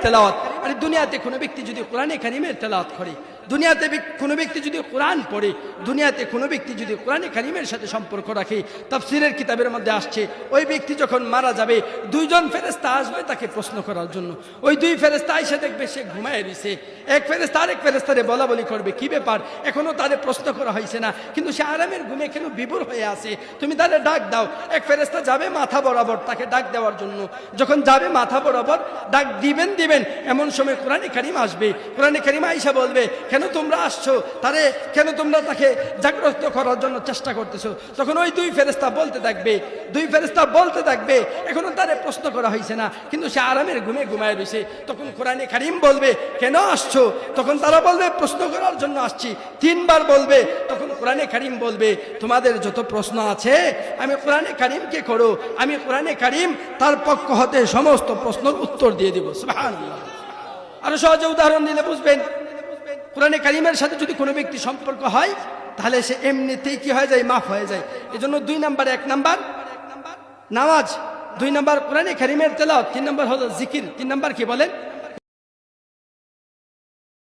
তেলাওয়াত, মানে দুনিয়াতে কোনো ব্যক্তি যদি কোরআনে কারিমের তেলাওয়াত করে, দুনিয়াতে কোনো ব্যক্তি যদি কোরআন পড়ে, দুনিয়াতে কোনো ব্যক্তি যদি কোরআনে কারিমের সাথে সম্পর্ক রাখে, তাফসীরের কিতাবের মধ্যে আসছে ওই ব্যক্তি যখন মারা যাবে দুইজন ফেরেশতা আসবে তাকে প্রশ্ন করার জন্য। ওই দুই ফেরেশতা এসে দেখবে সে ঘুমায় রয়েছে, এক ফেরেশতা আরেক ফেরেশতারে বলা বলি করবে, কি ব্যাপার এখনো তারে প্রশ্ন করা হয়েছে না, কিন্তু সে আরামের ঘুমে কেন বিভোর হয়ে আছে, তুমি তারে ডাক দাও। এক ফেরেশতা যাবে মাথা বরাবর তাকে ডাক দেওয়ার জন্য, যখন যাবে মাথা বরাবর ডাক দিবেন এমন সময় কোরআনে কারিম আসবে। কোরআনে কারিম আয়েশা বলবে, কেন তোমরা আসছো তারে, কেন তোমরা তাকে জাগ্রত করার জন্য চেষ্টা করতেছো? তখন ওই দুই ফেরেশতা বলতে থাকবে এখনো তারে প্রশ্ন করা হয়েছে না, কিন্তু সে আরামের ঘুমে ঘুমায় রয়েছে। তখন কোরআনে কারিম বলবে, কেন আসছো? তখন তারা বলবে, প্রশ্ন করার জন্য আসছি। তিনবার বলবে, তখন কোরআনে কারিম বলবে, তোমাদের যত প্রশ্ন আছে আমি কোরআনে কারিমকে করো, আমি কোরআনে কারিম তার পক্ষ হতে সমস্ত প্রশ্নের উত্তর দিয়ে দিব। সুবহানাল্লাহ। আরো সহজে উদাহরণ দিলে বুঝবেন, কোরআনে কারিমের সাথে যদি কোনো ব্যক্তি সম্পর্ক হয় তাহলে সে এমনিতেই কি হয়ে যায়, মাফ হয়ে যায়। এজন্য 2 নাম্বার, 1 নাম্বার নামাজ, 2 নাম্বার কোরআনে কারিমের তেলাওয়াত, 3 নাম্বার হলো জিকির, 3 নাম্বার কি বলেন?